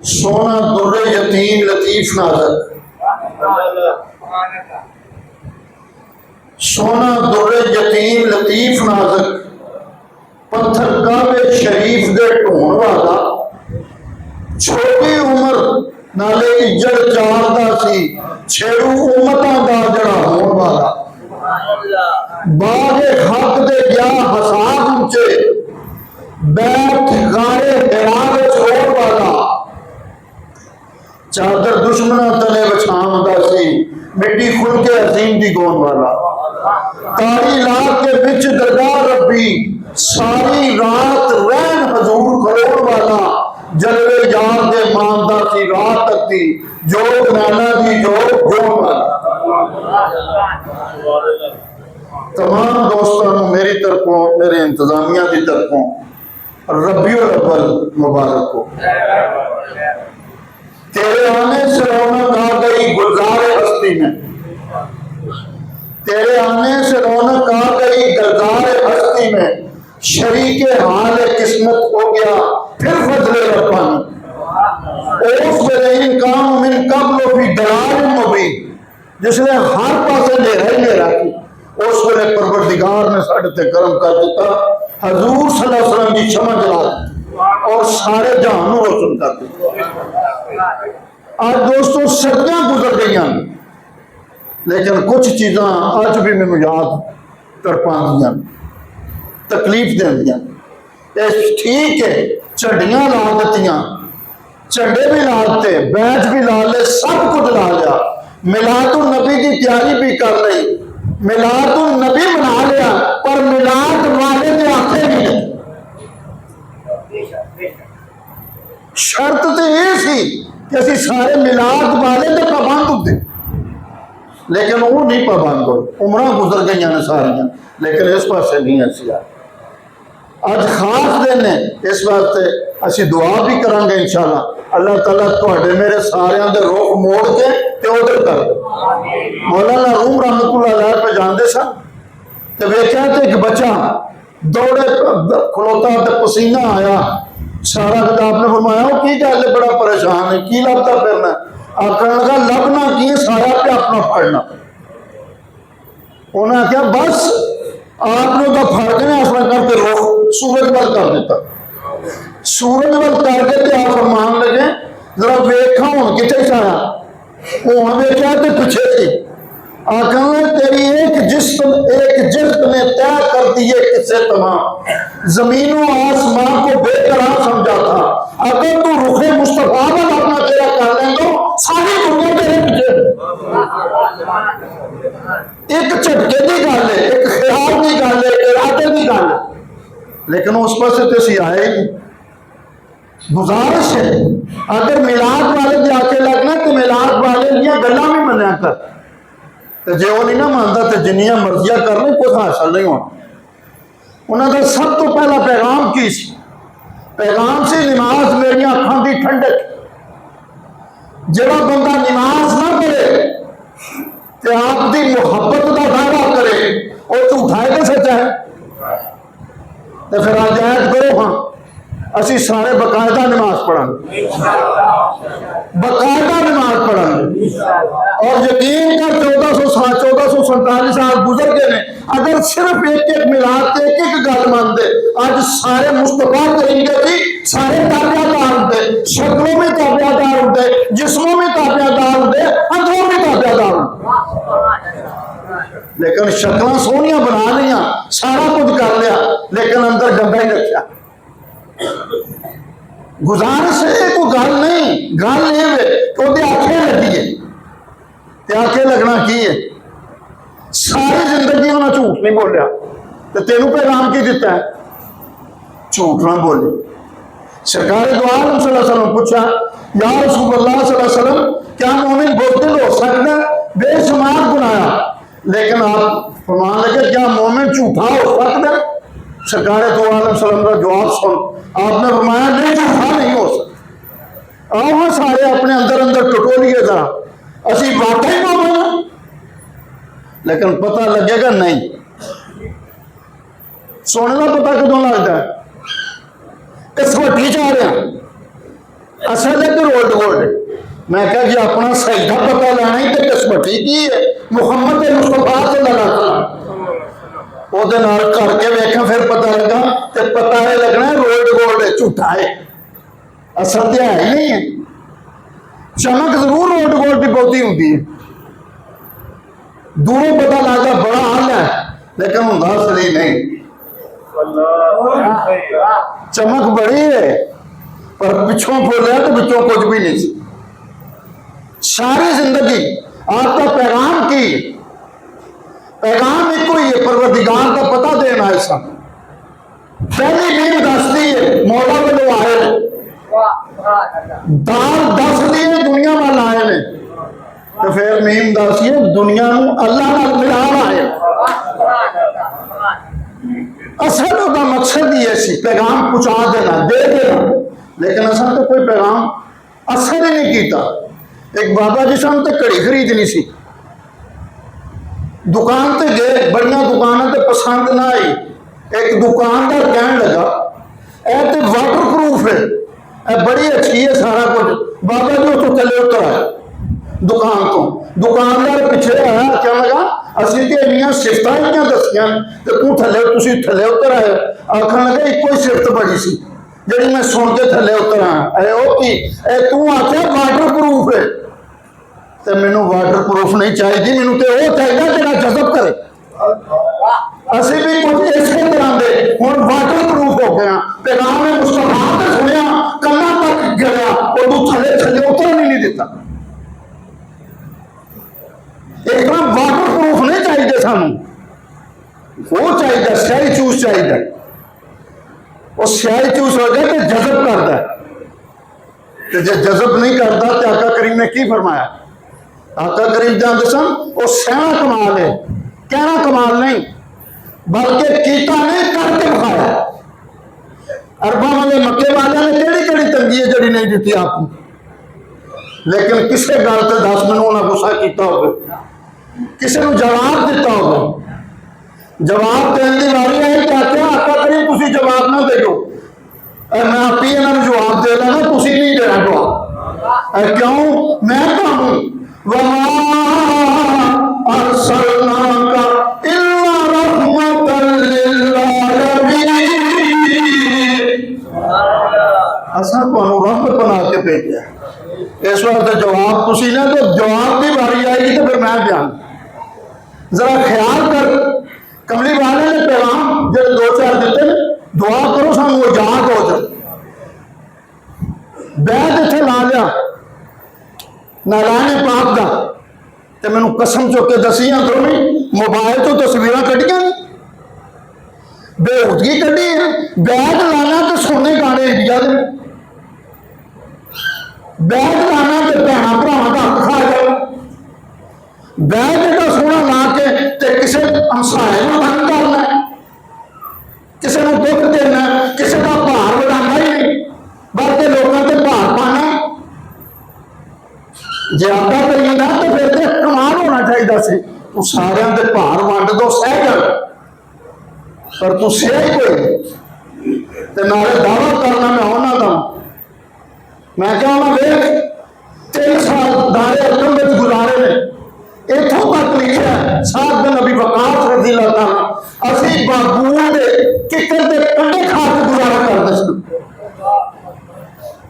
सोना दुर्रे यतीम लतीफ नाज़क, सोना दुर्रे यतीम लतीफ नाज़क, पत्थर काबे शरीफ दे ढूंढ वाला, छोटी उम्र नाले इज्जत चारदा सी, छेड़ू उम्मतां दा जड़ा होण वाला, बागे हक दे गया हसाब उच्चे, बैठ गारे हिरा विच रोण वाला, चादर दुश्मना तले बछावदा सी, मिट्टी खुल के अजीम दी गोन वाला, तारी लाख के बिच दरगाह रब्बी, सारी रात रैन हजूर खलोण वाला, जलवे यार दे मानदा सी रात तकती, जोग नाना दी जोग जोग वाला। तमाम दोस्तों को मेरी तरफों, मेरे इंतजामिया की तरफों रब्बियुल अव्वल मुबारक हो। तेरे आने से रौनक आ गई गुलजार हस्ती में, तेरे आने से रौनक आ गई गुलजार हस्ती में, शरीके हाल किस्मत हो गया फिर फजले रब्बानी, ओस बेइन काम मिन कब्ल फी दलाल मुबीन, जिसने हर पासे अंधेरा ही अंधेरा की, उस वेले परवरदिगार ने साडे ते करम कर दिता, हजूर सल्लल्लाहु अलैहि वसल्लम की क्षमा जला दी और सारे जहान को रोशन कर दिया। आज दोस्तों सदियां गुजर गई, लेकिन कुछ चीज़ां अज भी मैनू याद तरपांदियां, तकलीफ देंदियां। ठीक है, झंडियां ला दित्तियां, झंडे भी ला दिते, बैच भी ला ले, सब कुछ ला लिया, मिलादुन नबी की तैयारी भी कर ली, मिलादुन नबी बना लिया, पर मिलाद वाले ने आखे भी नहीं। शर्त तो यह सी कि असी सारे मिलाद वाले के पाबंद होते, लेकिन वो नहीं पाबंद हो, उम्र गुजर गई ने सारियां, लेकिन इस पासे नहीं असी अज खास दिन है, इस वास्ते असी दुआ भी करांगे इंशाअल्लाह, अल्लाह ताला तुहाडे मेरे सारियां दे रुख मोड़ के ते उधर कर दे। मौलाना रूम रहमतुल्लाह अलैह पे जांदे सन ते वेख्या ते एक बच्चा दौड़े खलोता ते पसीना आया सारा, कदा आपने फरमाया वो की गल है, बड़ा परेशान है, की लभदा फिरना, आखन लगा लभना की सारा पे अपना फड़ना, उन्हें आख्या बस आपने तो फर्क नहीं अपना करके रुख सूरज वाल कर दिता, सूरज वाल करके आप फरमान लगे जरा वेखा हूं कितने आया, हूं वेख्या तो पीछे थी, आखन तेरी एक जिस्म ने तय कर दिए किसे तमाम, जमीनों आसमान को बेकरार समझा था, अगर तू रुखे मुस्तफा वाल अपना तेरा कर लें तो सारी दुनिया तेरे पीछे। एक झटके की गल है, एक ख्याल की गल है, इरादे की गल है, लेकिन उस पास तो आए ही। गुजारिश है अगर मिलाद वाले जाके लगना तो मिलाद वाले दियां गल्लां भी मन्या कर, तो जे वो नहीं ना मानता तो जिन्नियां मर्जियां कर ले कुछ हासिल नहीं होना। उन्होंने सब तो पहला पैगाम की सी, पैगाम से नमाज मेरी अखां की ठंडक, जो बंदा नमाज ना पढ़े तो आपकी मुहब्बत का दावा करे और झूठा है तो सच्चा है, तो फिर आजाद करो। हाँ असी सारे बकायदा नमाज पढ़ांगे, बकायदा नमाज पढ़ांगे, और यकीन कर 1447 साल गुजर गए ने, अगर सिर्फ एक मिलाद से एक गल मानते, आज सारे मुस्तफा करेंगे भी सारे ताबियादार होते, शक्लों में ताबियादार होते, जिस्मों में ताबियादार होते, अंदरों में ताबियादार होते, लेकिन शक्ल सोहनिया बना लिया, सारा कुछ कर लिया, लेकिन अंदर गंदा ही रखा। गुजारिश है कोई गल नहीं, गल ये आखे लगी है, आखे लगना की है, सारी जिंदगी उन्हें झूठ नहीं बोलिया, तो तेनू पैगाम की दिता है, झूठ ना बोले। सरकार दो आलम सल्लल्लाहु अलैहि वसल्लम पूछा, या रसूलुल्लाह सल्लल्लाहु अलैहि वसल्लम क्या मोमिन बुज़दिल हो सकता है, बेशुमार गुनाया, लेकिन आप फरमान लगे क्या मोमिन झूठा हो सकता है? सरकार दो आलम सल्लम का जवाब सुन आपने फरमाया नहीं, झूठा नहीं हो सकता। आओ सारे अपने अंदर अंदर टटोलिए जरा, असी वाकई मोमिन हैं, लेकिन पता लगेगा नहीं। सोने का पता कदों लगता है? इस वटी जा रहे हैं असल तो रोड गोल्ड। मैं क्या जी अपना सही का पता लेना ही तो किस्मती की है मुहम्मद मुस्तफा ओदे नाल करके वेखा फिर पता लगा तो पता है लगना रोड गोल्ड झूठा है, असल तो है ही नहीं है। चमक जरूर रोड गोल्ड की बहुती होती है, दूरों पता लगता बड़ा हाल है लेकिन होंदा असली नहीं। चमक बड़ी है पर पिछों बोलिया तो पिछों कुछ भी नहीं। सारी जिंदगी आपका पैगाम की पैगाम एक ही है, परवरदिगार का पता देना है। सब पहली नींद दसती है मौला वालों आए दाल दस दिए दुनिया वाल आए ने तो फिर नींद दसी दुनिया अल्लाह नाल मिलाना है। असल का मकसद ही ऐसी पैगाम पहुंचा देना दे देना, लेकिन असल तो कोई पैगाम असर ही नहीं किया। एक बाबा जी सन तो घड़ी खरीदनी सी, दुकान ते गए बड़िया दुकाना ते पसंद ना आई। एक दुकानदार कहने लगा ए तो वाटर प्रूफ है, ए बड़ी अच्छी है सारा कुछ। बाबा जी उसको थले उतर आए दुकान तो, दुकानदार पिछले आया क्या लगा असली तो इनिया सिफत इनिया दसिया तो तू थले उतर आए। आखन लगा एको ही सिफत बड़ी सी जी मैं सुन के थले उतर आया तू आख्या वाटर प्रूफ है तो मैनू वाटर प्रूफ नहीं चाहिए, मैनू तो वह चाहिए जो जजब करे। असि भी कुछ इस तरह के हम वाटर प्रूफ हो गया पैगाम ने मुस्तफा ने सुनिया कन्ना तक गया और तू थले थले उतरन ही नहीं देता। एक वाटर प्रूफ नहीं चाहिए सानू, वो चाहिए स्याही चूस चाहिए। और स्याही चूस हो जाए तो जजब करता है, तो जो जजब नहीं करता तो आका करीम ने की फरमाया। आका करीम जानते सन वो सहना कमाल है, कहना कमाल नहीं बल्कि कीता नहीं करके दिखाया। अरबा वाले मक्के वाले ने केड़ी केड़ी तंगी है जड़ी नहीं दी आपको, लेकिन किसी गल से 10 मिनट उन्हें गुस्सा किया हो, किसी को जवाब दिता हो, जवाब देने की वारी आई तो आख्या आका करीम तुसी जवाब ना दो, मैं आप ही इन्होंने जवाब दे लेना, तुसी नहीं देना जवाब। क्यों मैं कहूँ रहमत बना के भेजा, इस वास्ते जवाब तुसी ने तो जवाब की बारी आएगी तो फिर मैं बयान। जरा ख्याल कर कमली वाले ने पैगाम जो 2-4 देते दुआ करो सानू वो याद हो जाए। बैठ इत्थे ला लिया नारायण पाक का तो मैनू कसम चुक के दसिया तो नहीं मोबाइल तो तस्वीर कटिया नहीं बेहूदगी कढ़ी है। बैग लाना तो सोने गाने इंडिया में, बैग लाना तो भैन भरावां का हक खा जाना, बैग एडा सोना ला के किसी हमसाए को तंग करना, किसी को दुख देना, किसी का भार बढ़ाना ही नहीं बल्कि लोगों से भार पाना। जे आता करिए ना तो फिर तो कमाल होना चाहिए सी तू सारे के भार वंड दो सह कर, पर तू सह ही कोई तो नाले दावा करना मैं उन्होंने का मैं क्या वेख 3 साल दारे अकम में गुजारे ने इतों तक लिखा साथ दिन अभी वकास रजी लाता असी बाबून के किकर के कंडे खा के गुजारा करते सन।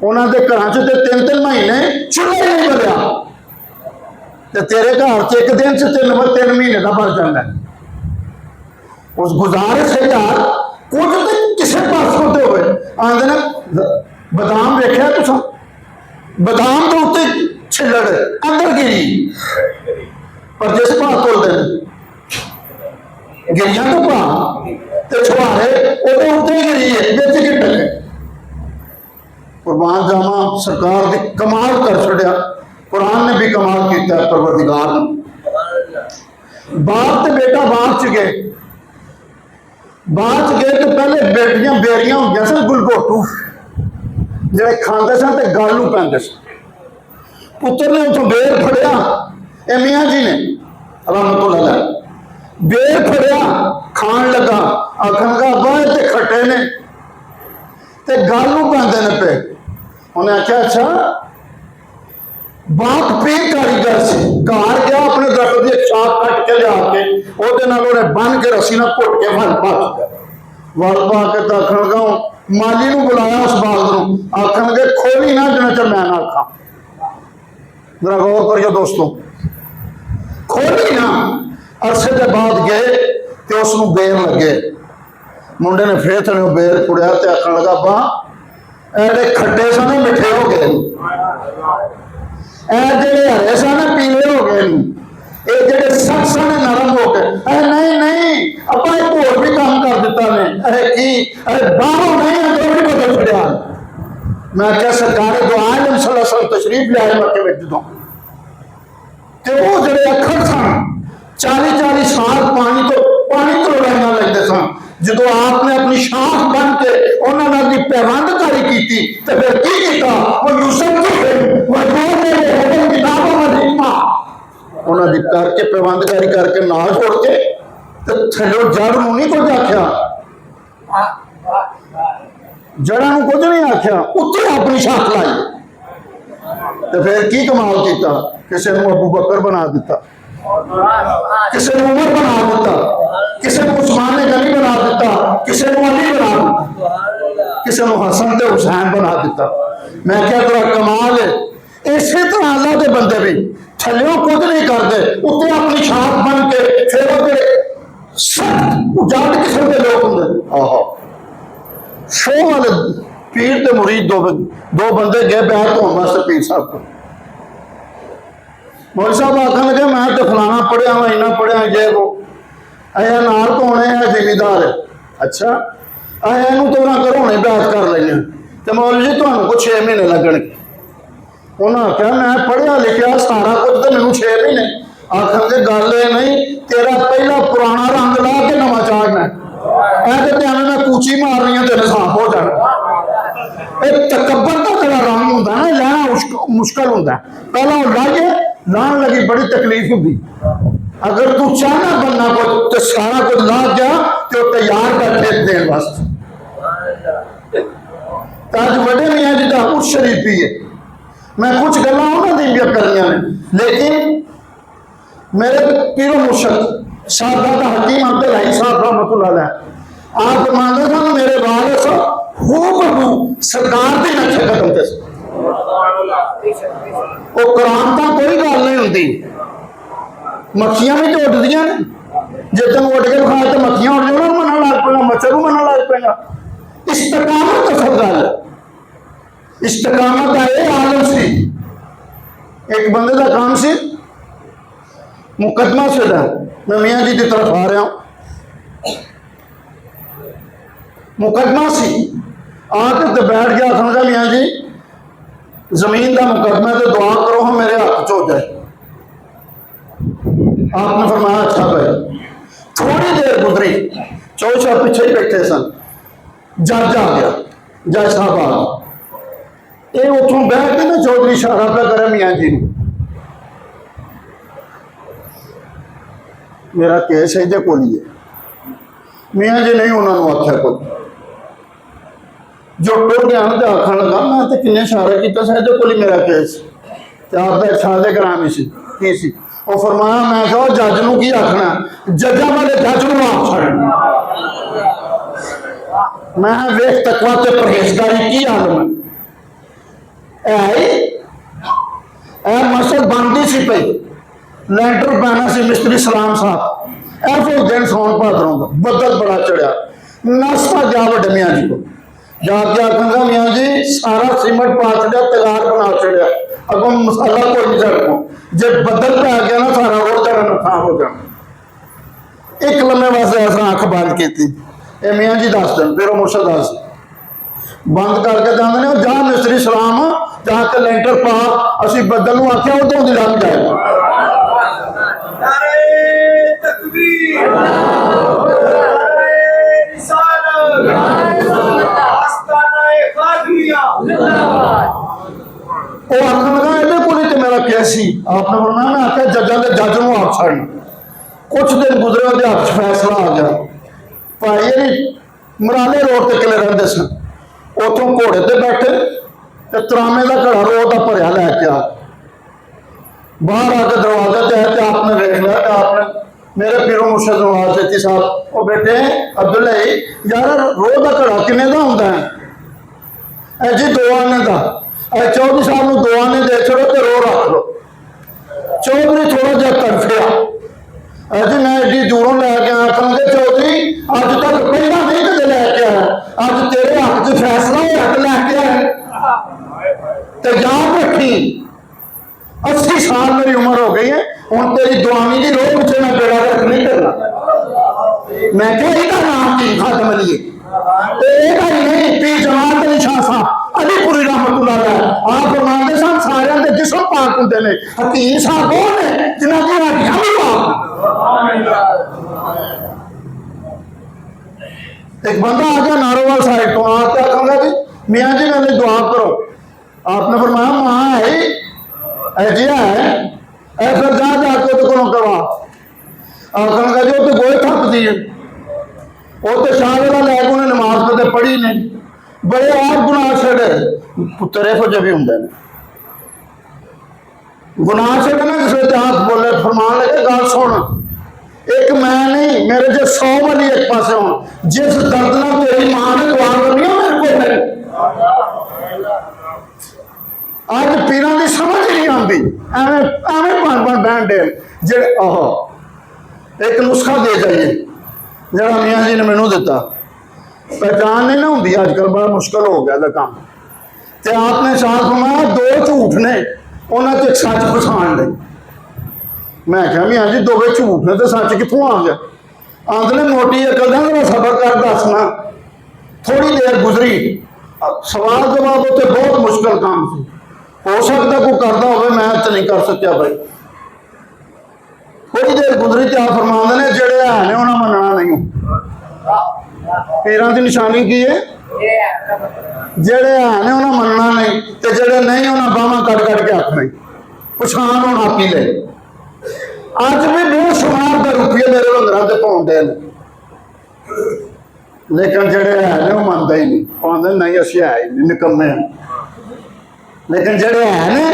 उन्होंने घर च 3-3 महीने चूल्हा ही नहीं बलिया तो तेरे घर च एक दिन से 3 महीने का बन जाता है। उस गुजारिश है यार कुछ तो किसी पासों तो हो आते ना बदाम देखा तुसा बदाम तो उत्ते छिलड़ अंदर गिरी पर जिस भाव तोलते गिरिया तो भाव छुहारे वो उत्ते गिरी है बिच गिर कुर्बान जावा सरकार ने कमाल कर छड़िया। कुरान ने भी कमाल किया परवरदिगार ने। बाप तो बेटा बाप च गए तो पहले बेटियां बेरियां होंगे सन गुलगोटू जे खाते सन तो गल नूं पैंदे सन। पुत्र ने उतों बेर फड़िया मियाँ जी ने रहमतुल्लाह बेर फड़िया खान लगा आखन लगा अब्बा ये खट्टे ने ते गल नूं पैंदे ने पे उन्हें आख्या अच्छा बाप पीर कारीगर से घर गया अपने दरख्त की शाख कट के लिया के ओदे बन के रस्सी ना घुट के वल पा वल पा के तो आखन लगा माली नूं बुलाया उस बाग नूं आखन लगे खोली ना जिन्ना चर मैं ना आखा। जरा गौर करियो दोस्तों, खोली ना। अरसे के बाद गए तो उसनूं बेर लगे, मुंडे ने फिर थने बेर कुड़िया तो आखन लगा बा ए खट्टे सन मिठे हो गए, जेडे हरे सन पीले हो गए, ये जेडे सख्त सन नरम हो गए। नहीं नहीं अपा एक होर भी काम कर दिता ने की बाहों नहीं अंदरों भी बदल छड़िया। मैं क्या सरकार दो आलम सल्लल्लाहु तशरीफ लिया मक्के में जो ते वो जेडे अखर सन 40-40 साल पानी तो लड़ना लगते सन। जो आपने अपनी शाख बन के उन्होंने पैबंदकारी की तो फिर की किया वो यूसुफ उन्होंने करके पैबंदकारी करके ना छोड़ के तो थलो जड़ नहीं कुछ आख्या, जड़ा कुछ नहीं आख्या, उत्ते अपनी शाख लाई तो फिर की कमाल किया। किसी ने अबू बकर बना दिता, किसी ने उमर बना दिता, किसी ने उस्मान गनी बना दिता, किसी ने अली बना दिता, किसी ने हसन ते हुसैन बना दिता। मैं क्या तेरा कमाल है। इसी तरह अल्लाह के बंदे भी थल्यों कुछ नहीं करते, उत्ते अपनी शाख बन के फिर जाट किस्म के लोग होंगे। आहो शो वाले पीर ते मुरीद दो बंदे गए बैठ होने वास्ते पीर साहब को। मौलवी साहब आखन लगे मैं तो फलाना पढ़िया वा इना पढ़िया जे वो अया नाल कौन है जिमीदार है। अच्छा अया इनू तो ना करो हुणे बैत कर लेंगे तो मौलवी जी तुहानू कुछ 6 महीने लगणगे। उन्हें आख्या मैं पढ़िया लिखिया सारा कुछ तो मैनू 6 महीने। आखन के गल ये नहीं तेरा पहला पुराना रंग ला के नवा चाढ़ना ऐसे एवं मैं कूची मारनी है तेरे साफ हो जाना। तकबर का तेरा रंग होंगे ना लैना मुश्किल होंगे, पहला लाइए लाने लगी बड़ी तकलीफ होगी। अगर तू चाहना बनना कुछ तो सारा कुछ ला जा तो तैयार बैठे देने वास्ते। अज बड़े मियाँ जी का उस शरीफी है, मैं कुछ गल्लां उन्होंने भी करियां ने लेकिन मेरे पीरो मुर्शद साहब हकीम अब्दुल हई साहब रहमतुल्लाह अलैह आप मानते सन मेरे वारिस हूबहू सरकार की नक्शे कदम ते वो करामत कोई गल नहीं होंगी। मक्खियां भी तो उड़दियां ने जे तुम उड़ के खाए तो मक्खियां उड़ जाना मनन लग पेगा, मच्छर मनन लग पेगा। इस्तकामत असल गल इस्तकामत का यह आलम सी। एक बंदे का काम सी मुकदमा से मैं मियाँ जी की तरफ आ रहा हूं, मुकदमा सी आके तो बैठ गया समझा मियाँ जी जमीन का मुकदमा तो दुआ करो हम मेरे हाथ च हो जाए। आपने फरमाया अच्छा भाई। थोड़ी देर गुजरी चौधरी साहब पीछे ही बैठे सन, जज आ गया, जज साहब आ गए। ये उतों बैठ के ना चौधरी इशारा पे करे मियाँ जी ने मेरा केस है जे कोई है। मियाँ जी नहीं उन्होंने आख्या कुछ जो टुर गया तो आखन लगा मैं तो किन्ने इशारा किया सहजे कोई मेरा केस आपका इशारे करानी सी की सी। वो फरमाया मैं कहा जज नूं की आखना जजा वाले जज नूं आप छड़ना। मैं वेख तकवा ते परहेजगारी की आलम है मसल बनती सी पई लैंटर पैना सी मिस्त्री सलाम साहब ऐसे दिन सौन भादरों का बदल बड़ा चढ़िया नाश्ता जा बड़े मियाँ जी को जाके आखंगा मियाँ जी सारा सीमेंट पा चढ़िया तैयार बना चढ़िया अगो मसाला कोई नहीं चढ़ जे बदल पे आ गया ना सारा उड़ जाना नुकसान हो जाना। एक लम्हे वास्ते ऐसा अख बंद की थी ये मियाँ जी दस दिन फिर मुर्शद दस बंद करके जाते हैं जा मिस्त्री सलाम जाके लेंटर पा असी बदल आख्या उदों की लंघ जाएगा। मेरा कैसी आपने बोलना मैं आख्या जजा के जज नूं आप छड़ना। कुछ दिन गुजरे हाथ फैसला आ गया भाई मराले रोड ते किले रहते सन उतों घोड़े ते बैठे तरामे का घड़ा रोड का भरया लैके आ बाहर आके दरवाजा ते है, आपने देख लिया कि आपने मेरे पीरो मुर्शद नवाज सेठी साहब वो बेटे अब्दुल्ला यार रोह का घड़ा किन्ने का होंगे है जी 2 आने का। चौधरी साहब को 2 आने दे छोड़ो तो रो रख लो। चौधरी थोड़ा जहा तड़फिया जी मैं एडी दूरों लैके आया आखा चौधरी अज तक पहला नहीं कदे लैके आया, अज तेरे हक च फैसला होया तो लैके आया तो याद रखी 80 साल मेरी उम्र हो गई है हूँ तेरी दुआवी की रोह पिछे मैं बेड़ा रख नहीं करना। मैं क्या इसका नाम की खातम अली नहीं पी जमात अली शाह साहब अलीपुरी रहमतुल्लाह अलैह आप फरमाते सन सारे के जिस्म पाक होंगे ने, हकीम साहब कौन है जिन्हों की हड्डियां भी पाक। एक बंदा आ गया नारोवाल साइड तो आके आखा जी मियाँ जी मेरे दुआ करो। आपने फरमाया मां है जी है फिर जा जाके तो कौन करवा आखा जी तो गोए थपदी है वो तो शाह लैके उन्हें नमाज कदे पढ़ी नहीं बड़े आप गुनाह छड़े पुत्र इहो जे भी होंगे गुनाह छड़े ना किसी के हाथ बोले फरमान लगे गल सुन एक मैं नहीं मेरे जो 100 वाली एक पास हो जिस दर्द ना तेरी मां ने दुआ करनी है मेरे को अज पीर की समझ नहीं आती एवं बन बहन डेल जे एक नुस्खा दे जाइए जरा मियाँ जी ने मैनू दिता पहचान नहीं ना होंगी अजकल बड़ा मुश्किल हो गया काम तो आपने साथ फरमाया 2 झूठ ने उन्होंने एक सच पछाण ली। मैं क्या मियाँ जी 2 झूठ ने तो सच कितों आ गया आंद ने मोटी अकल का सबर कर दसना। थोड़ी देर गुजरी सवाल जवाब उत्ते बहुत मुश्किल काम से हो सकता कोई करता हो मैं तो नहीं कर सकिया भाई। थोड़ी देर गुजरी तो आप फरमाते ने जेड़े है ने उन्हें मनना नहीं पीरां की निशानी की है जेड़े है ने उन्हें मनना नहीं तो जेड़े नहीं उन्हें बाहां कट कट के आखना पछाण होना पी ले। अज भी बेशुमार के रुपये मेरे लंगर से पाउंडे लेकिन जेड़े है ने वो मनते ही नहीं पाते नहीं असं है ही नहीं निकम्मे लेकिन जेड़े है ने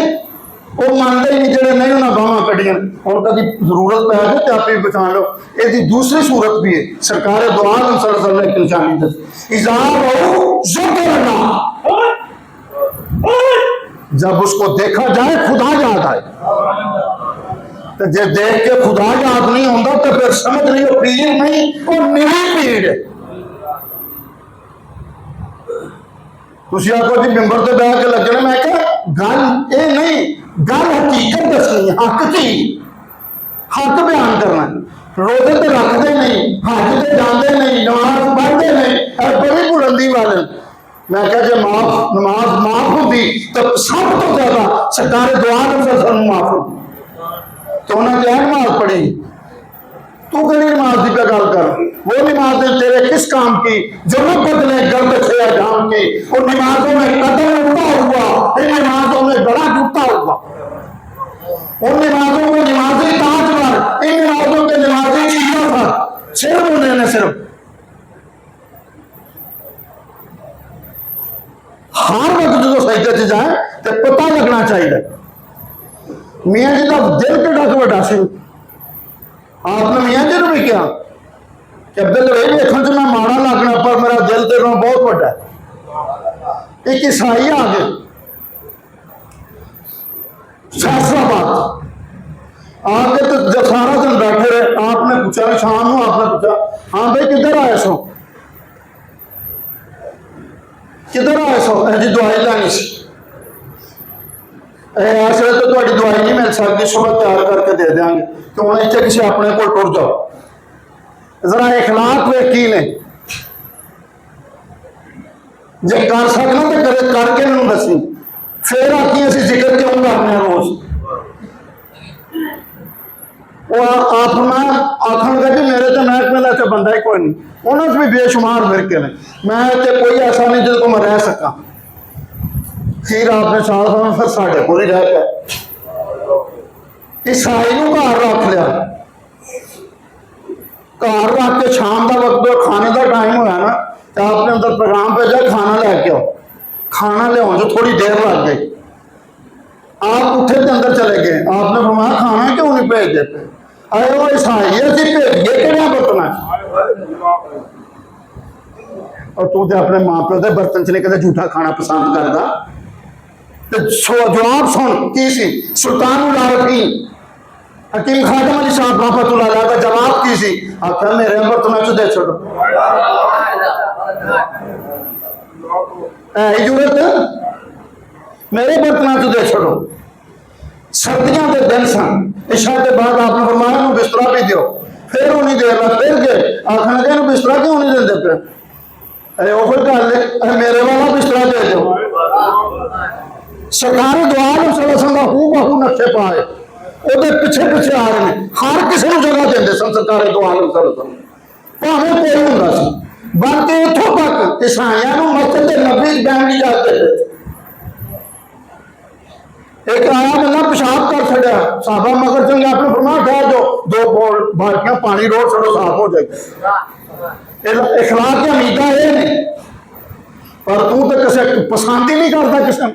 वो मानते ही नहीं जेड़े नहीं उन्हें बाहां कटिया और कभी जरूरत पै जाए तो आप ही पछाण लो। इसकी दूसरी सूरत भी है सरकार दुआ ने एक निशानी दसी जब उसको देखा जाए खुदा याद आए तो जब देख के खुदा याद नहीं होता तो फिर समझ नहीं वो पीर नहीं वो निरी पीड़ है। तुम आखो जी मिंबर से बह के लगने मैं क्या गल ये नहीं गल हकीकत दसनी हक की हक बयान करना रोजे तो रखते नहीं हज से जाते नहीं नमाज पढ़ते नहीं बड़ी बुलंदी वाले। मैं क्या जो नमाज माफ होती तो सब तो ज्यादा सरकार दुआ माफ होती तो उन्हें क्या नमाज पढ़ी तू कहीं नमाज की पे गल कर वो नमाज तेरे किस काम की जो न बदले गलत थे जाम की उन नमाजों में कदम उठा हुआ इन नमाजों में बड़ा टूटा हुआ उन नमाजों को नमाजी ताजवर इन नमाजों के नमाजी चीजों पर सिर्फ उन्होंने सिर्फ हर वक्त जो सजदे च जाए तो पता लगना चाहिए मियाँ जी का दिल कितना बड़ा सी। आपने मियाँ जी ने भी क्या कि दिल ये देखने से मैं माड़ा लगना पर मेरा दिल तेरे बहुत बड़ा है। एक ईसाई आ गए फैसलाबाद आके तो जब सारा दिन बैठे रहे आपने पूछा शाम को आपने पूछा हाँ भाई किधर आए सो किधर आए सो जी दवाई लैनी सी इस वे तो दवाई नहीं मिल सकती सुबह तैयार करके दे देंगे तो हम इतने किसी अपने को टुर जाओ जरा इखलाक वे की ने जे कर सकना तो करे करके मैं दसी फिर आखी असं जिक्र क्यों करने रोज वो आप मैं आखन लगे मेरे तो महकमे का तो बंदा ही कोई नहीं उन्होंने भी बेशुमार फिरके ने मैं तो कोई ऐसा नहीं जिस को मैं रह सका। फिर आपने साल फिर साढ़े को ही रह गए ईसाई को घर रख लिया घर रख के शाम का वक्त खाने का टाइम होया ना तो आपने अंदर पैगाम भेजा खाना लैके आओ खाना लिया जो थोड़ी देर लग गई आप उठे तो अंदर चले गए, आपने फरमाया खाना क्यों नहीं भेजते पे? अरे वो ईसाई असी भेजिए कि बर्तन। और तू तो अपने मां प्यो के बर्तन च नहीं कदे झूठा खाना पसंद करता। जवाब सुन की सी सुल्तान उल आरफीन हकीम खादम अली साहब रहमतुल्लाह अलैह का जवाब की सी, आखिर मेरे बर्तनों च दे छोड़ो। है जरूरत मेरे बर्तनों च दे छोड़ो। सर्दियों के दिन सन, इशा के बाद आपने फरमाया बिस्तरा भी दो, फिर वो नहीं देना, फिर गए आखन लगे बिस्तरा क्यों नहीं देते पे? अरे वो फिर गल है मेरे वाला बिस्तरा दे दो। सरकार द्वारा हू बहू नक्शे पाए ਉਹਦੇ ਪਿੱਛੇ ਪਿੱਛੇ ਆ ਰਹੇ ਨੇ, हर किसी ਨੂੰ जगह देंगे सन सरकार द्वारा भावें कोई ਹੁੰਦਾ ਸੀ, बल्कि इतों तक ईसाइयों को मस्जिद नबी बैन की इजाजत। एक आया बंदा पेशाब कर छड़िया, साहबा मगर चंगे अपने फरमाया ठहर जो, दो बाल्टियां पानी रोड़ छड़ो साफ हो जाएगी। इखलाक की उम्मीदा ये नहीं, पर तू तो किसी पसंद ही नहीं करता किसी।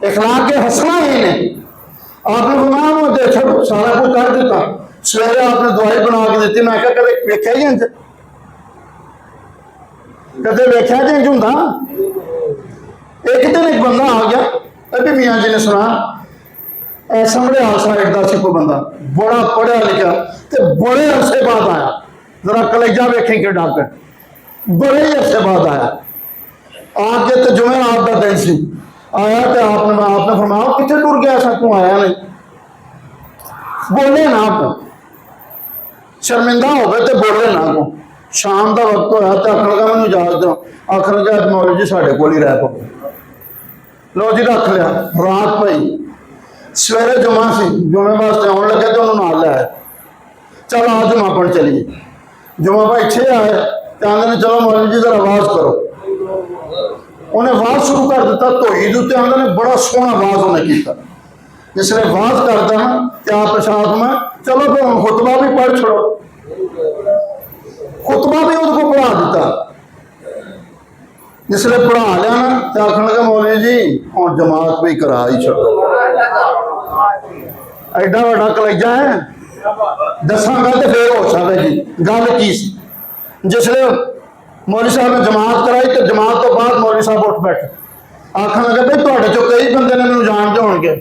इखलाक के हसना ये नहीं, आपने फरमाया दे छड़ो, सारा कुछ कर दिता। सवेरे आपने दवाई बना के दी, मैं कदे वेख्या ही इंज, कदे वेख्या जी इंज हुंदा। एक दिन एक बंदा आ गया, अभी मियाँ जी ने सुना सामने साइड का सी कोई बंदा बड़ा पढ़िया लिखा तो बड़े अरसे बाद आया, जरा कलेजा वेखें कि डॉक्टर, बड़े ही अरसे बाद आया। आके तो जुमेरात का दिन सी, आया तो आपने फरमाया कितने दूर गया सा तू आया नहीं? बोले ना आप शर्मिंदा हो गए तो बोले ना को। शाम का वक्त होया तो आखन लगा मैं इजाजत दो, आखन लगा मौलवी जी साढ़े कोल ही रह पो। लो जी रख लिया, रात पई, सवेरे जुमा सी, जुमे वास्ते आने लगे तो उन्होंने नाल लिया, चल आ जुमा पढ़ चलिए। जुमा भाई इतने आए तो आंदे चलो मौलवी जी जरा आवाज करो। उन्हें आवाज शुरू कर दिता, धोई के आंदे ने बड़ा सोहना आवाज उन्हें किया। जिसने आवाज करता ना तो आप प्रसाद में चलो फिर हम खुतबा भी पढ़ छोड़ो, खुतबा भी उनको पढ़ा दिता। जिसने पढ़ा लिया ना तो आखन लगा मौलवी जी हम जमात भी करा ही छोड़ो। एडा बड़ा कलेजा है, दसांगा तो फिर हो सकता जी गल की। जिसने मौलवी साहब ने जमात कराई तो जमात तो बाद मौलवी साहब उठ बैठे, आखन लगे भाई थोड़े चो कई बंदे ने मैंने जानते होंगे,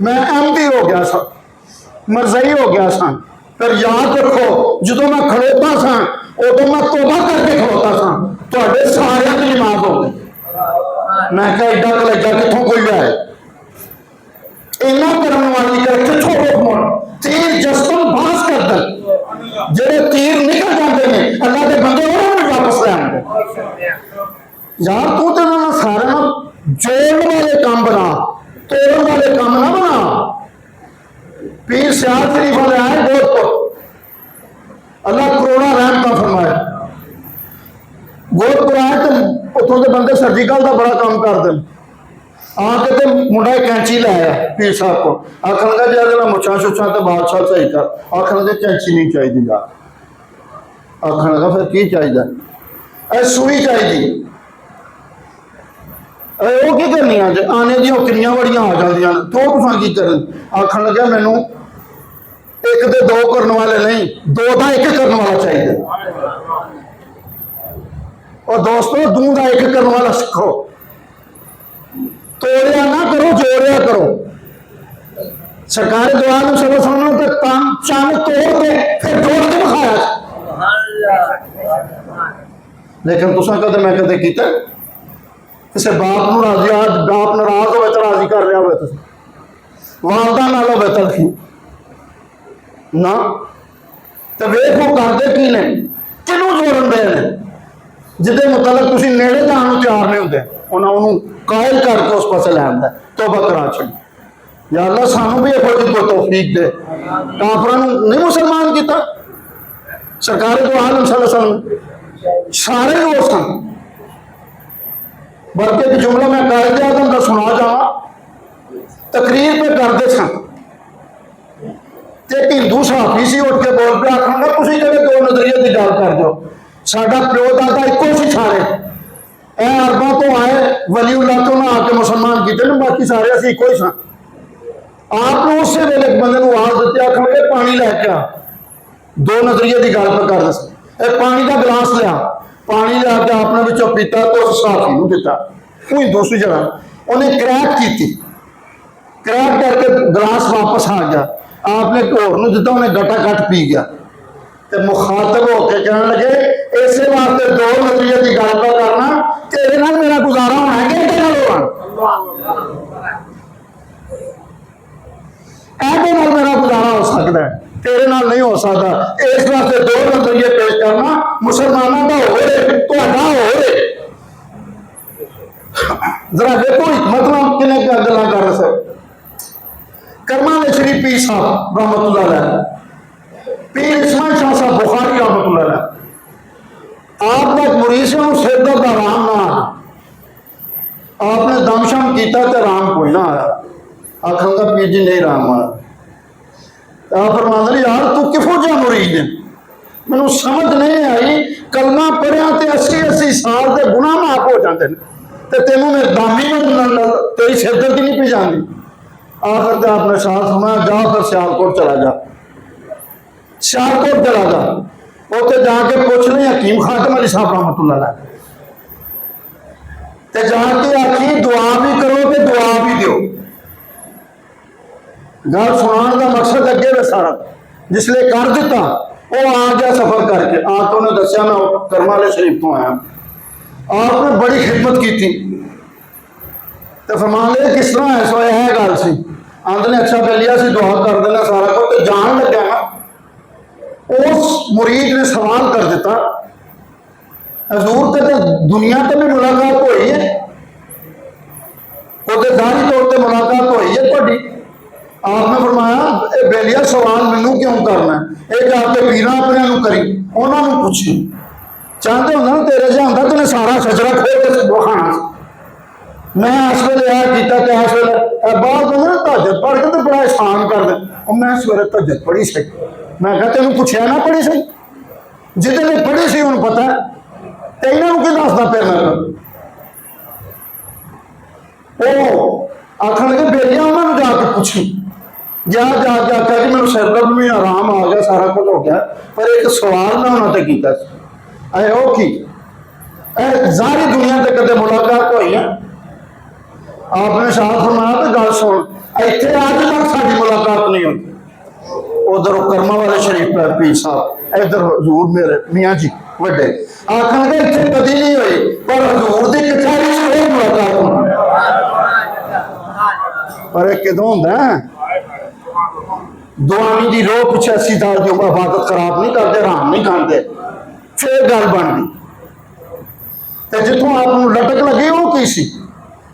मैं एमडी हो गया सा, मरजई हो गया सा। फिर याद रखो जो मैं खड़ोता सा उदो मैं तोबा करके खड़ोता सा, थोड़े सारे की नमाज हो गई। मैं क्या एडा कलेजा कितों कोई है? इन्ना करने वाली करके छोड़ो मोड़ तीर जस्पन बास कर दे, जेडे तीर निकल जाते हैं अल्लाह के बंदे उन्होंने वापस ले आते। यार तू तो सारे जोड़ने वाले काम बना, तोड़ने वाले काम ना बना। पीर सियाल शरीफ वाले आए बहुत को अल्लाह करोड़ा रहम का फरमाए, गोदपुर आए तो उतों के बंदे सर्जिकल का बड़ा काम करते हैं। आके तो मुंडा कैंची लाया पीर साहब को, आखन लगा जी अगर मुछा छुछा तो बादशाह सही कर, आखन लगे कैंची नहीं चाहिए यार। आखन लगा फिर की चाहिए? सुई चाहिए। वो की करनी आज आने दी किनिया बड़िया आ जाए तो तुसा की कर। आखन लगे मैनू एक दे दो करने वाले नहीं, दो का एक करने वाला चाहिए। और दोस्तों दू का एक करने वाला सीखो, तोड़िया ना करो जोड़िया करो। सरकारी द्वारा सब सामने तो चंद तोड़ के फिर जोड़ के दिखाया, लेकिन तुसा कदे मैं कदे किया किसी बाप को राजी, आज बाप नाराज हो तो राजी कर रहा हो, वालदा नाल हो तो ना तो वेख वो करते की ने किनू जोड़न दे ने, जिदे मुतलक तुम नेड़े जाने को तैयार नहीं होंगे, उन्होंने कायल करके उस पास लैन का तोबा करा छी। या अल्लाह सानू भी यहो जी तौफीक दे। काफरां नूं नहीं मुसलमान किया, सरकार दो आलम सल्लल्लाहु सारे लोग सन। बल्कि एक जुमला मैं कायदे आजम का सुना जावा, तकरीर पे करते सन एक हिंदू सहाफी सी उठ के बोल पे आखा तुम जो दो नजरिए की गल कर दो, साडा प्यो दादा इको सी सारे, अरबों तो आए वलीउल्लाह तो ना आके मुसलमान किए ना, बाकी सारे असी इको ही सन। आपने उस वेले एक बंदे आवाज दी, आखन लगे पानी लैके आ। दो नजरिए की गल पर कर दस, पानी का गिलास लिया, पानी लिया के आपने विचों पीता तो साथी नूं दिता। हुई दूसरी जगह उन्हें क्रैक की, क्रैक करके गिलास वापस आ गया, आपने होर नूं दिता, उन्हें गटा गट पी गया। तो मुखातब होकर कहने लगे इस वास्ते दो नजरिए की गल पर करना, तेरे नाल मेरा गुजारा होना है कि तेरे नाल होना, ऐसे नाल मेरा गुजारा हो सकता है, तेरे नाल नहीं हो सकता। इस वास्ते दो नजरिए पेश करना, मुसलमानों का हो रहे तुहाडा हो रहे। जरा देखो मतलब किने गल्लां कर रहे थे। करमाल शरीफ पीर साहब रहमतुल्लाह अलैह, पीर इस्माइल शाह साहब बुखारी रहमतुल्लाह अलैह, आपका एक मुरीद से सिर दर्द आराम ना आया, आपने दमशम किया तो आराम कोई ना आया। आखंगा पीर जी नहीं आराम आया। आप फरमाते यार तू किफो जा मुरीद है, मैनू समझ नहीं आई, कलमा पढ़िया तो 80-80 साल के गुनाह माफ हो जाते हैं, तो तेनों मेरे दामी में तेरी सिरदर्दी नहीं पी जाती। आखिर तो आपने साथ सुना, जा फिर सियालकोट चला जा, सियालकोट चला जा, उत्थे जाके पूछ ले हकीम खातम अली साहब रहमतुल्लाह अलैह, ते जाके आखी दुआ भी करो तो दुआ भी दो। गल सुनाने का मकसद अगे वे सारा, जिसले कर दिता वो आ गया सफर करके, आ तो उन्हें दसिया मैं करमाल शरीफ तो आया। आपने बड़ी खिदमत की थी, तो फरमान ले किस तरह है, सो यह गल सी। आंदे ने अच्छा बेलिया से दुआ कर देना सारा कुछ, तो जान लग्या ना उस मुरीद ने सवाल कर दिता, हजूर ते दुनिया तो भी मुलाकात हुई है, जाहिरी तौर पर मुलाकात हुई है थोड़ी। आपने फरमाया ये बेलिया सवाल मैनू क्यों करना है, ये जाके पीर अपने करी, उन्होंने पूछी। चाहते होंगे ना तेरे जो होंगे तुमने सारा सजरा खोल के बखाना, मैं इस वे यह किया तो इस वे बाद होंगे ना तहजद पढ़ के तो बड़ा एहसान कर दे, मैं सवेरे तहजद पढ़ी सही, मैं कहा तेन पूछया ना पढ़ी सही, जिदे ने पढ़ी सी उन्हें पता है, तो इन्होंने की दसदा फिर मैं आखन लगे बेलिया उन्होंने जाके पूछी, जाके आख्या जी मैं सिरदर्द में आराम आ गया, सारा कुछ हो गया, पर एक सवाल मैं उन्होंने किया अरे वो की सारी दुनिया से कदे मुलाकात हुई है। आपने साथ फरमाया तो गल सुन, इतने अज तक साड़ी मुलाकात नहीं होती। उधर कर्मा वाले शरीफ पीर साहब, इधर हजूर मेरे मियाँ जी वड्डे, आखन लगे इतने कदी नहीं हुई, पर हजूर की कचहरी से मुलाकात होती, पर किदों होंदा दुआनी की रोह पिछे 80 साल की इबादत खराब नहीं करते, आराम नहीं खाते, फिर गल बन गई। तो जितों आप लटक लगी वो की सी,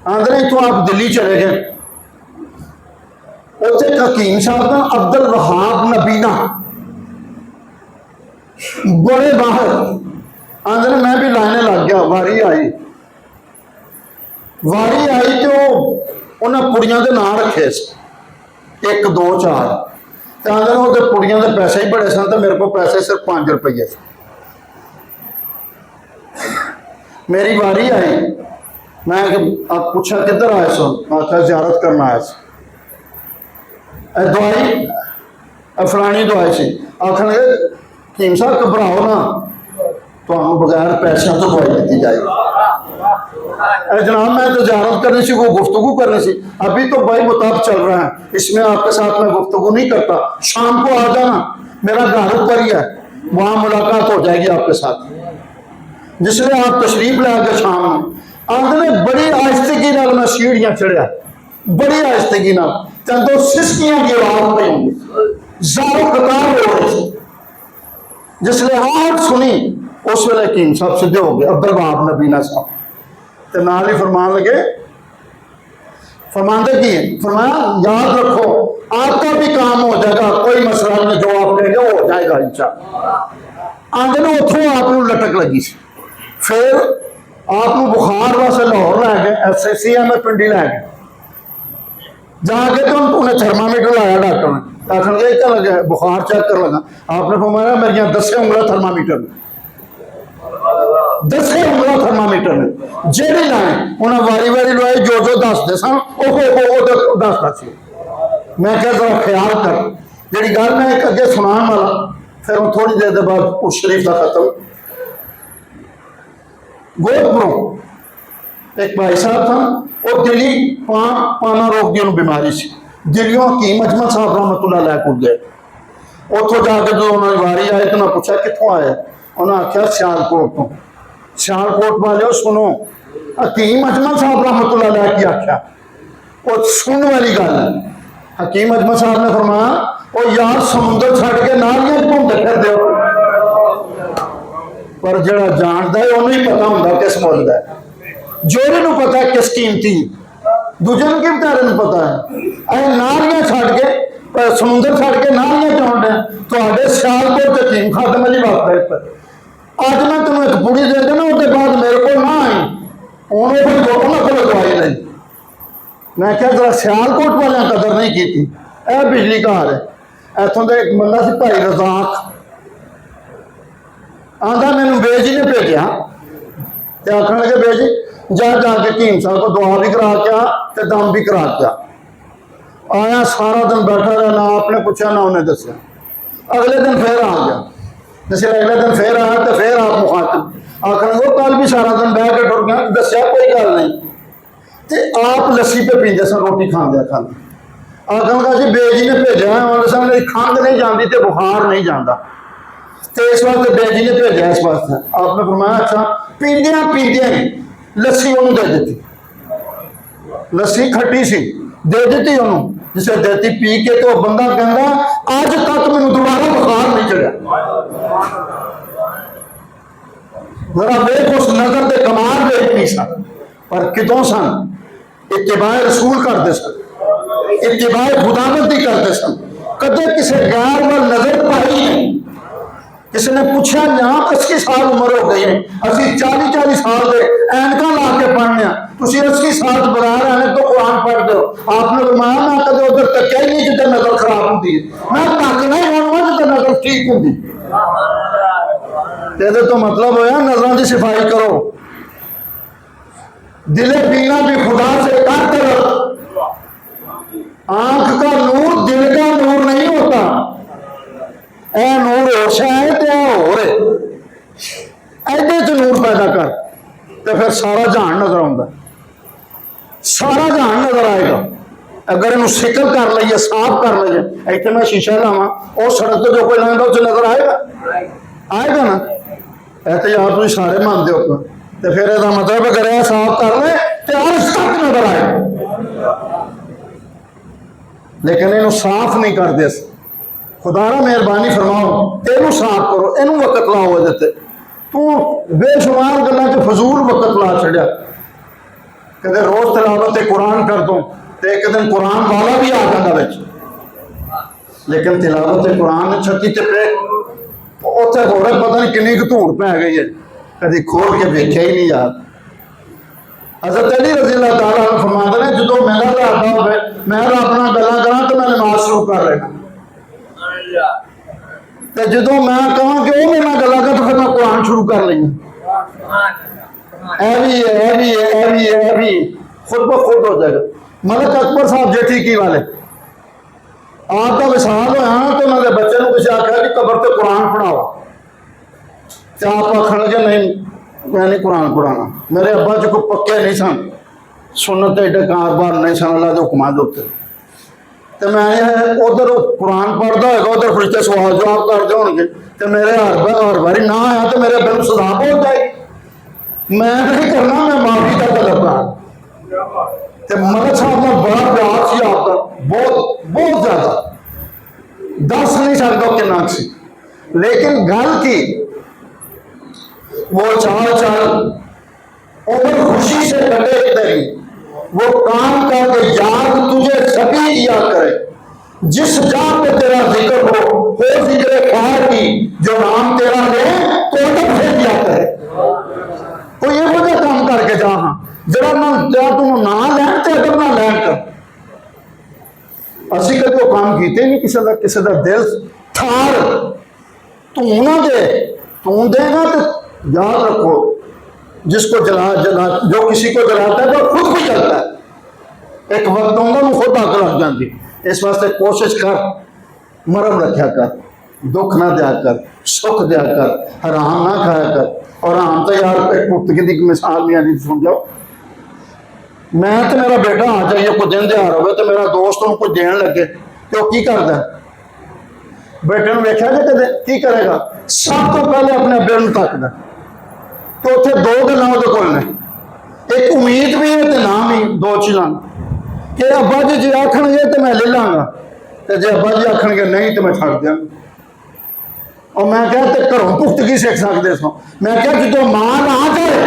आंदे इतों आप दिल्ली चले गए, उत्थे हकीम साहब का अब्दुल वहाब नबीना बड़े बाहर, आंदे मैं भी लाने लग गया, वारी आई तो उन्हें कुड़ियां के नाम रखे 1 2 4, तो आंदे वो कुड़ियां के पैसे ही बड़े सन, तो मेरे को पैसे सिर्फ 5 रुपये से। मेरी वारी आई, मैं पूछा किधर आए सो, आखा जियारत करना आया सो, दवाई फलानी दवाई से, आखन लगे हकीम साहब घबराओ ना, तो बगैर पैसों तो दवाई दी जाएगी। जनाब मैं तो जियारत करनी सी, वो गुफ्तगू करनी सी, अभी तो भाई मुताब चल रहा है, इसमें आपके साथ मैं गुफ्तगू नहीं करता, शाम को आ जाना, मेरा घर ऊपर ही है, वहाँ मुलाकात हो जाएगी आपके साथ। जिसने आप तशरीफ ले आके शाम में आंदे बड़ी आहिस्तगी नाल मैं सीढ़ियां चढ़िया, बड़ी आहिस्तगी नाल, तो सिसकियां की आवाज पे होंगी, जारो कतार हो रही थी। जिसने आवाज सुनी उस वेले हकीम साहब सीधे हो गए, अब्दुल वहाब नबीना साहब, तो नाल ही फरमान लगे, फरमाते की फरमाया याद रखो आपका भी काम हो जाएगा, कोई मसला नहीं, जो आप कहेंगे वो हो जाएगा इंशाअल्लाह। आंदे ने उतों आप लटक लगी सी, फिर आप बुखार वास्ते लाहौर लै गए, SCM पिंडी लै गए, जाके तो उन्हें थर्मामीटर लाया डॉक्टर ने, आखन लगे क्या लगे बुखार चेक कर लगा, आपने फरमाया मेरिया 10 उंगला थर्मामीटर, 10 ਉਂਗਲਾਂ थर्मामीटर ने ਜਿਹੜੀ ਲਾਏ ਉਹਨਾਂ ਵਾਰੀ ਲਵਾਏ ਜੋ ਦੱਸਦੇ ਸਨ ਉਹ ਦੱਸਦਾ ਸੀ। मैं क्या जरा ख्याल कर जी गल मैं एक अगे सुनाने वाला फिर हम थोड़ी देर के बाद उस शरीफ का खत्म। गोदपुरों एक भाई साहब था और दिली पाना रोग की उन्होंने बीमारी सी दिलियों हकीम अजमल साहब रहमतुल्लाह अलैह कोल गए। उतो जाके जो उन्होंने वारी आए तो मैं पूछा कितों आए उन्हें आख्या सियालकोट तो। सियालकोट वाले सुनो हकीम अजमल साहब रहमतुल्लाह अलैह की आख्या और सुनने वाली गल है। हकीम अजमल साहब ने फरमाया और यार समुद्र छड़ के नालियां घूमते फिरदे हो पर जड़ा जानता है उन्हें ही पता होंगे किस मुल का जोरे नूं पता है किस कीमती दूजे नूं की बेचारे पता है। अं नालियां छड़ के समुद्र छड़ के नालियां चाउंड तुहाडे सियालकोट ते हकीम खादम अली वास्ते अज मैं तेन एक पुड़ी दे देना उसके बाद मेरे को ना आई उन्होंने को दवाई ली। मैं क्या जरा सियालकोट वाले कदर नहीं की थी। यह बिजली घर है इतों का एक बंदा से भाई रजाक आंदा मैनू बेजी ने भेजा तो आखन लगे बेजी जाके हकीम साहब को दुआ भी करा के आ ते दम भी करा के आया। सारा दिन बैठा रहा ना आपने पूछा ना उन्हें दसिया। अगले दिन फिर आ गया दसिया अगले दिन फिर आया तो फिर आप मुखातब आखन लगे कल भी सारा दिन बह के टुर गया दसिया कोई गल नहीं ते आप लस्सी पे पींदे सन रोटी खाते खाते आखन लगा जी बेजी ने भेजा मेरी खंघ नहीं जाती तो बुखार नहीं जाता तो इस वास्ते बेजी ने भेजा इस वास्ते। आपने फरमाया अच्छा पींदिया लस्सी उन्होंने दे दी लस्सी खट्टी सी दे दी उन्होंने जिसे देती पी के तो बंदा कहता अज तक मैनू दोबारा बुखार नहीं चढ़िया। जरा वेख उस नजर के कमाल वेख नहीं सन पर कितों सन इत्तिबाए रसूल करते सन इत्तिबाए खुदावंदी करते सन कदे किसी गैर वाल नजर पाई नहीं। किसी ने पूछा यहाँ 80 साल उम्र हो गई है असी 40 साल के ऐनक ला के पढ़ने तुम 80 साल बगैर ऐनक तो कुरान पढ़ते हो। आपने फरमाया मैं कदे उधर तक ही नहीं जिधर नजर खराब होती है मैं तकना ही होना जिधर नजर ठीक होती। तो मतलब होया नजरों की सफाई करो दिले पीना भी खुदा से कर आंख का नूर दिल का नूर नहीं होता। ए नूर होशा है तो हो रहे ऐसे च नूर पैदा कर तो फिर सारा जहान नजर आता सारा जहान नजर आएगा। अगर इन सिकल कर लीए साफ कर लीए इतने मैं शीशा लावा और सड़क तो जो कोई लंघता उसे नजर आएगा ना ऐसे यार तुम सारे मानते हो तो फिर यदा मतलब अगर यह साफ कर ले तो अर्श तक नजर आए लेकिन इनू साफ नहीं करते। खुदारा मेहरबानी फरमाओ इनू साफ करो इनू वक्त लाओ ये तू बेशुमार गल्लां च फजूल वक्त ला छड़िया कदे रोज तिलावत कुरान कर दो तो एक दिन कुरान वाला भी आ जाता बिच लेकिन तिलावत कुरान छत्ती च पे उत्थे हो रहा पता नहीं किन्नी धूड़ पै गई है कभी खोल के देखा ही नहीं यार। हज़रत अली रज़ी अल्लाह तआला अन्हु फरमाते हैं जो मेरा इरादा होवे मैं अपना गल्लां करा तो मैं नमाज शुरू कर लेना तो जो मैं कहा कि वो मेरे नाल गल्लां कर तो फिर मैं कुरान शुरू कर लेंगे। खुद ब खुद हो जाएगा। मलक अकबर साहब जेठीकी वाले आपका विशाल होया तो उन्होंने बच्चे को किसी आख्या कि कबर से कुरान पढ़ाओ तो आप आखन लगे नहीं मैं नहीं कुरान पढ़ाना। मेरे अब्बा जी को पक्के नहीं सन सुन्नत एडे कारबार नहीं सन अल्लाह के हुक्मां दे उत्ते तो मैं उधर कुरान पढ़ता होगा उधर फरिश्ते सवाल जवाब करते होंगे तो मेरे हर बारी ना आया तो मेरे दिल सदा पहुंच जाए मैं नहीं करना मैं माफी का तलबगार। तो मलक साहब का बड़ा प्यार सी आपका बहुत बहुत ज्यादा दस नहीं सकता कितना सी लेकिन गल की वो चाल उम्र खुशी से कटे तेरी वो काम करके याद तुझे सभी दिया करे जिस जान पे तेरा जिक्र हो जिक्र खैर की जो नाम तेरा ले तो अदब से दिया करे कोई ये वजह काम करके जा हाँ जरा ना जा तुम ना लैन तो अदब ना लैन कर असी कदों काम किए नहीं किसी का दिल ठार तू ना दे तू देगा तो याद रखो जिसको जो किसी को जलाता है वो खुद भी जलता है। एक वक्त आऊंगा वो खुद आग लग जाती। इस वास्ते कोशिश कर, मरम रखा कर, दुख ना दिया कर, सुख दिया कर, हराम ना खाया कर। और हम तो यार एक पुख्तगी की मिसाल नहीं आती, सुन जाओ। मैं तो मेरा बेटा आ जाइए कोई दिन दिहाड़ हो तो मेरा दोस्त उनको देन लगे तो की करता बेटे वेख्या जे कदे की करेगा, सब तो पहले अपने अब्बे नूं तकदा। तो उत्थे दो गल्लां उहदे कोल ने, एक उम्मीद भी है तो नाम ही, दो चीज़ां कि अब्बा जी जे आखणगे तो मैं ले लांगा, तो जे अब्बा जी आखणगे नहीं तो मैं छड्ड दियां। और मैं क्या तो घरों पुख्तगी सीख सकते सो। मैं क्या जो मां ना जाए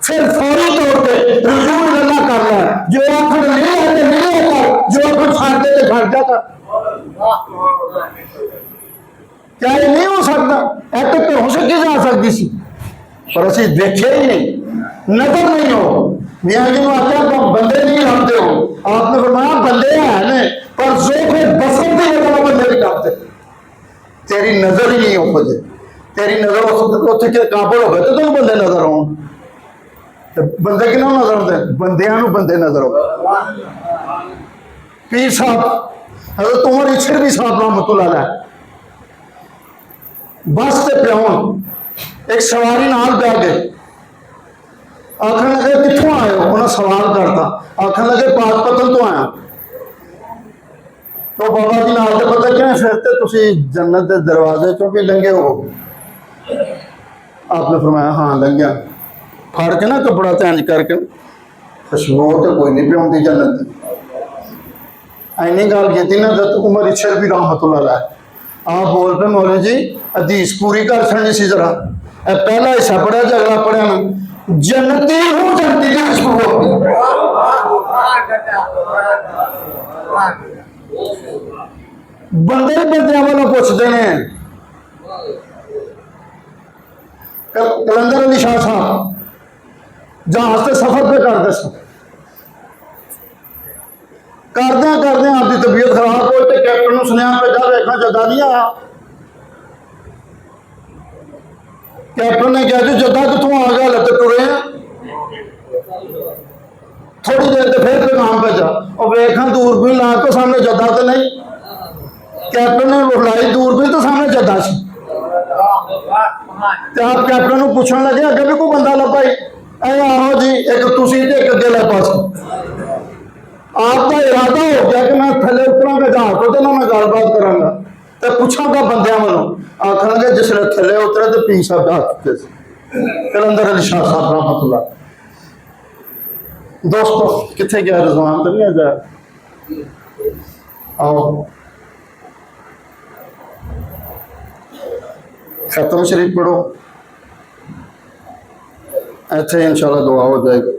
फिर फौरी तौर पर रजूल गल्ला कर लै, जो आखण नहीं है तो नहीं कर, जो आखण छड्ड दे तो छड्ड जा कर। क्या ये नहीं हो सकता? ऐ तो घरों से की जा सकती सी, पर असी देखे ही नहीं, नजर नहीं हो। मियाँ जी ने आख्या तुम बंदे नहीं लभते हो, आपने फरमाया बंदे हैं पर ज़ौक़ बसर दी वजह बंदे नहीं लभते। तेरी नजर ही नहीं हो पजे, तेरी नजर उत्थे के काबल हो गए तो तुम बंदे नजर आउण। तो बंदे किन्हों नजर आते? बंदियां नूं बंदे नजर आउण। पीर साहब हज़रत उमर इशरवी साहब रहमतुल्लाह अलैह बस से प्याउण एक सवारी नाल बैठ गए, आखन लगे कित्थों आए हो? उन्हें सवाल करता, आखन लगे पाकपतन तो आया। तो बाबा जी नाल तो पता क्या फिर तो तुसी जन्नत के दरवाजे चों भी लंघे हो? आपने फरमाया हाँ लंघिया। फड़ के ना कपड़ा तैंज करके, खुशबू तो कोई नहीं पियाउंदी जन्नत की। इन्नी गल की ना हज़रत उमर इशरवी रहमतुल्लाह अलैह आप बोल पे मौलवी जी हदीस पूरी कर छड़ी सी जरा। पहला हिस्सा पढ़िया जो अगला पढ़िया ना, जन्नती हूँ जन्नती की खुशबू होती। बंदे बंदियां वालों पूछते हैं। कलंदर अली शाह साहब जहाज से सफर पे करते करदे आपकी तबीयत खराब हो तो कैप्टन को सुनिया भेजा वेखा जद्दा नहीं आया। कैप्टन ने कहा जी जद्दा कितों आ गया, लत टुरे हैं। थोड़ी देर तो फिर पैगाम भेजा और वेखा दूरबीन ला के सामने जद्दा तो नहीं। कैप्टन ने बुलाई दूरबीन तो सामने जद्दा सी। आप कैप्टन को पूछने लगे अगे भी कोई बंदा लभा ही? आहो जी एक तुसी ते एक अगे लै पास। आपका इरादा हो गया कि मैं थले उतरांगा जहाज तो ना मैं गलबात करांगा तो पूछांगा बंदियां वालों। आखन लगे जिसले थले उतरे तो पी साहब आ चुके थे, कलंदर अली शाह साहब रहमतुल्लाह। दोस्तों कितने गया रिजवान तो नहीं आ जाए? आओ खत्म शरीफ पढ़ो, ऐसे इंशाल्लाह दुआ हो जाएगी।